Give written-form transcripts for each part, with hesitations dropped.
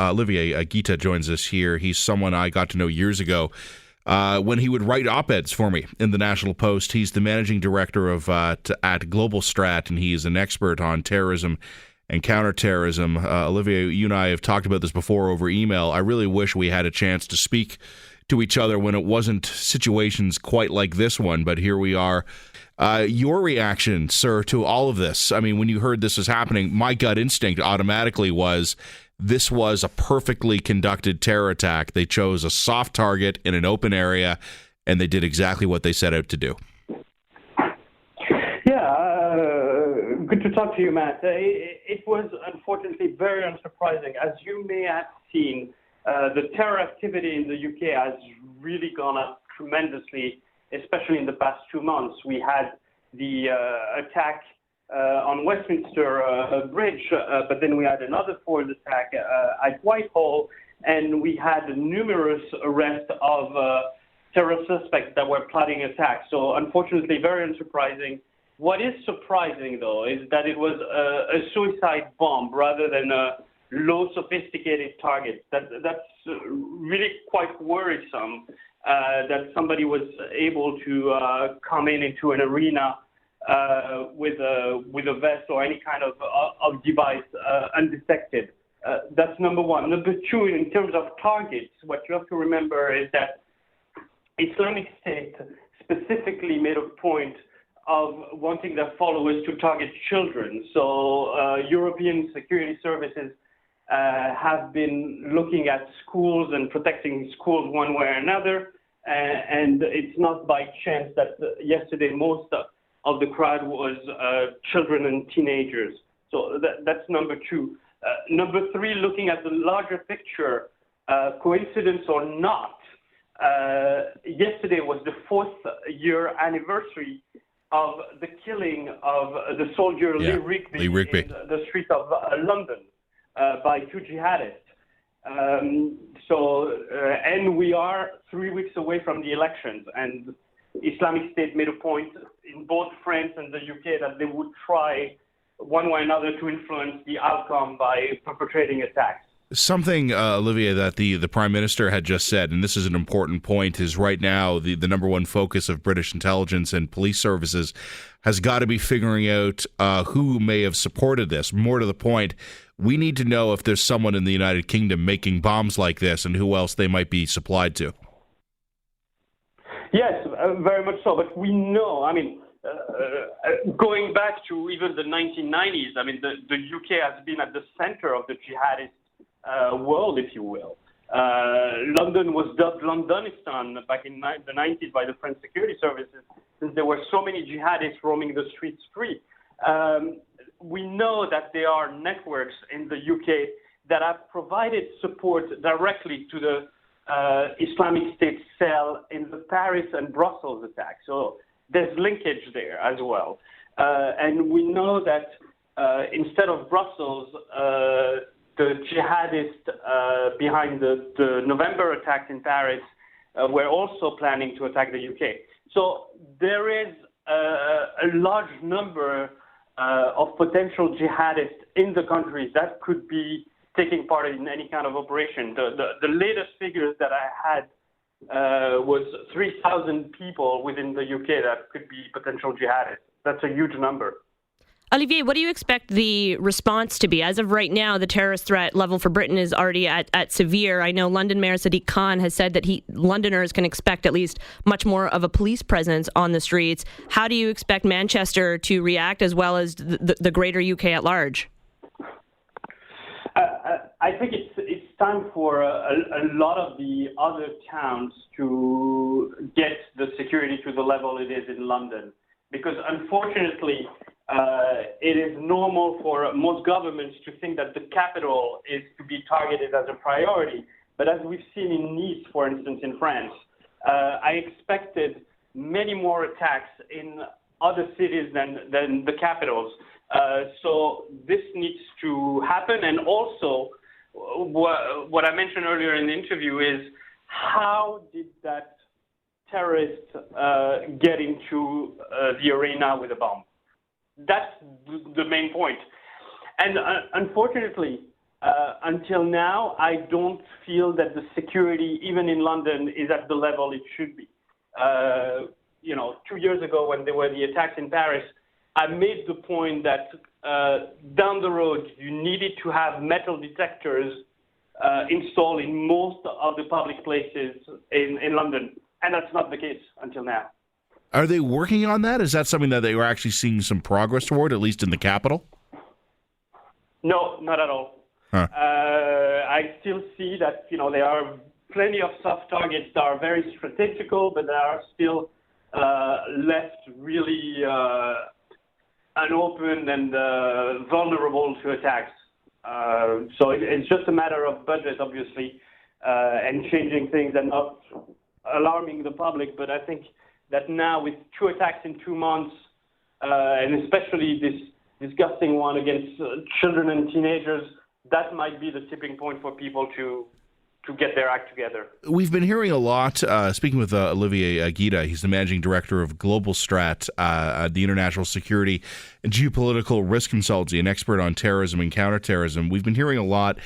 Olivier Guita joins us here. He's someone I got to know years ago when he would write op-eds for me in the National Post. He's the managing director of at Global Strat, and he is an expert on terrorism and counterterrorism. Olivier, you and I have talked about this before over email. I really wish we had a chance to speak to each other when it wasn't situations quite like this one, but here we are. Your reaction, sir, to all of this? I mean, when you heard this was happening, my gut instinct automatically was this was a perfectly conducted terror attack. They chose a soft target in an open area, and they did exactly what they set out to do. Yeah, good to talk to you, Matt. It was unfortunately very unsurprising. As you may have seen, the terror activity in the UK has really gone up tremendously, especially in the past 2 months. We had the attack on Westminster Bridge, but then we had another forced attack at Whitehall, and we had numerous arrests of terror suspects that were plotting attacks. So unfortunately, very unsurprising. What is surprising, though, is that it was a suicide bomb rather than a low sophisticated target. That's really quite worrisome that somebody was able to come into an arena with a vest or any kind of device undetected. That's number one. Number two, in terms of targets, what you have to remember is that Islamic State specifically made a point of wanting their followers to target children. So European security services have been looking at schools and protecting schools one way or another. And it's not by chance that yesterday most of the crowd was children and teenagers. So that's number two. Number three, looking at the larger picture, coincidence or not, yesterday was the 4th-year anniversary of the killing of the soldier Lee Rigby in the streets of London by 2 jihadists. And we are 3 weeks away from the elections, and Islamic State made a point in both France and the UK that they would try one way or another to influence the outcome by perpetrating attacks. Something, Olivier, that the Prime Minister had just said, and this is an important point, is right now the number one focus of British intelligence and police services has got to be figuring out who may have supported this. More to the point, we need to know if there's someone in the United Kingdom making bombs like this and who else they might be supplied to. Yes, very much so. But we know, going back to even the 1990s, the UK has been at the center of the jihadist world, if you will. London was dubbed Londonistan back in the 90s by the French security services, since there were so many jihadists roaming the streets free. We know that there are networks in the UK that have provided support directly to the Islamic State cell in the Paris and Brussels attacks. So there's linkage there as well. And we know that instead of Brussels, the jihadists behind the November attacks in Paris were also planning to attack the UK. So there is a large number of potential jihadists in the country that could be taking part in any kind of operation. The latest figures that I had was 3,000 people within the UK that could be potential jihadists. That's a huge number. Olivier, what do you expect the response to be? As of right now, the terrorist threat level for Britain is already at severe. I know London Mayor Sadiq Khan has said that Londoners can expect at least much more of a police presence on the streets. How do you expect Manchester to react, as well as the greater UK at large? I think it's time for a lot of the other towns to get the security to the level it is in London, because unfortunately, it is normal for most governments to think that the capital is to be targeted as a priority. But as we've seen in Nice, for instance, in France, I expected many more attacks in other cities than the capitals. So this needs to happen. And also, what I mentioned earlier in the interview is, how did that terrorist get into the arena with a bomb? That's the main point. And unfortunately, Until now, I don't feel that the security, even in London, is at the level it should be. 2 years ago when there were the attacks in Paris, I made the point that down the road, you needed to have metal detectors installed in most of the public places in London. And that's not the case until now. Are they working on that? Is that something that they were actually seeing some progress toward, at least in the capital? No, not at all. Huh. I still see that, there are plenty of soft targets that are very strategical, but that are still left really unopened and vulnerable to attacks. So it's just a matter of budget, obviously, and changing things and not alarming the public. But I think that now with 2 attacks in 2 months, and especially this disgusting one against children and teenagers, that might be the tipping point for people to get their act together. We've been hearing a lot, speaking with Olivier Guida, he's the managing director of Global Strat, the International Security and Geopolitical Risk Consultancy, an expert on terrorism and counterterrorism. We've been hearing a lot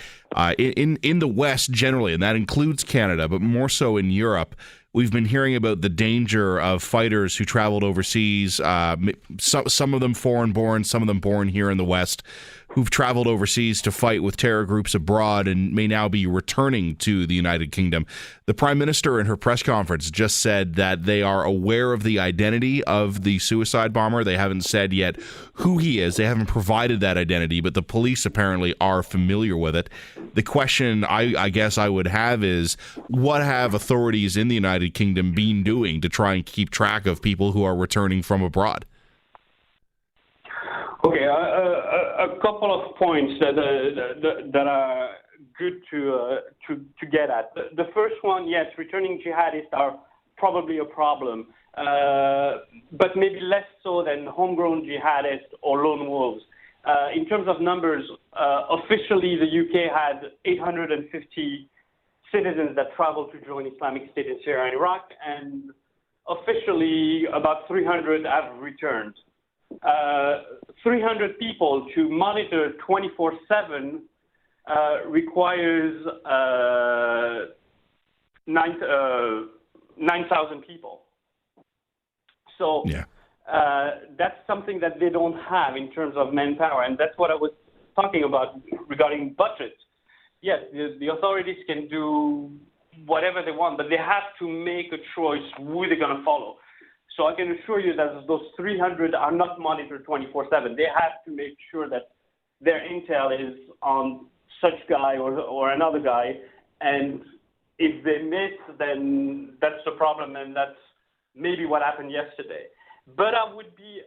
in the West generally, and that includes Canada, but more so in Europe. We've been hearing about the danger of fighters who traveled overseas, some of them foreign-born, some of them born here in the West, who've traveled overseas to fight with terror groups abroad and may now be returning to the United Kingdom. The Prime Minister in her press conference just said that they are aware of the identity of the suicide bomber. They haven't said yet who he is. They haven't provided that identity, but the police apparently are familiar with it. The question I guess I would have is, what have authorities in the United Kingdom been doing to try and keep track of people who are returning from abroad? Okay, a couple of points that are good to get at. The first one, yes, returning jihadists are probably a problem, but maybe less so than homegrown jihadists or lone wolves. In terms of numbers, officially the UK had 850 citizens that traveled to join Islamic State in Syria and Iraq, and officially about 300 have returned. 300 people to monitor 24/7 requires 9,000 people. So that's something that they don't have in terms of manpower, and that's what I was talking about regarding budget. Yes, the authorities can do whatever they want, but they have to make a choice who they're going to follow. So I can assure you that those 300 are not monitored 24/7. They have to make sure that their intel is on such guy or another guy. And if they miss, then that's the problem, and that's maybe what happened yesterday. But I would be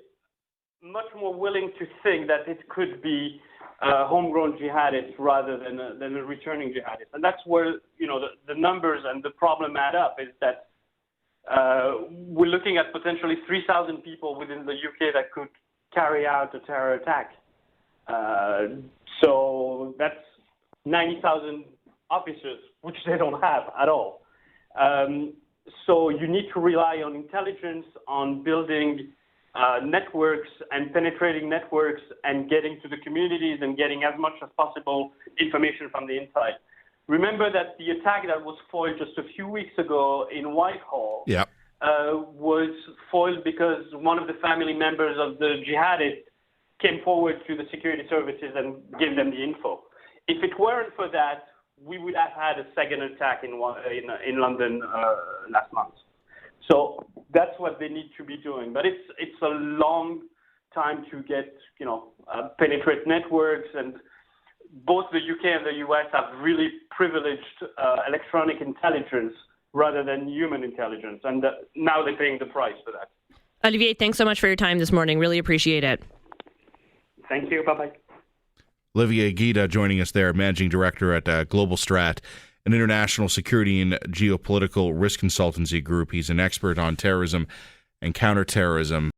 much more willing to think that it could be homegrown jihadists rather than a returning jihadist. And that's where, the numbers and the problem add up, is that we're looking at potentially 3,000 people within the UK that could carry out a terror attack. So that's 90,000 officers, which they don't have at all. So you need to rely on intelligence, on building networks and penetrating networks and getting to the communities and getting as much as possible information from the inside. Remember that the attack that was foiled just a few weeks ago in Whitehall was foiled because one of the family members of the jihadist came forward to the security services and gave them the info. If it weren't for that, we would have had a second attack in London last month. So that's what they need to be doing. But it's a long time to get, penetrate networks, and both the UK and the US have really privileged electronic intelligence rather than human intelligence. And now they're paying the price for that. Olivier, thanks so much for your time this morning. Really appreciate it. Thank you. Bye-bye. Olivier Guida joining us there, Managing Director at Global Strat, an international security and geopolitical risk consultancy group. He's an expert on terrorism and counterterrorism.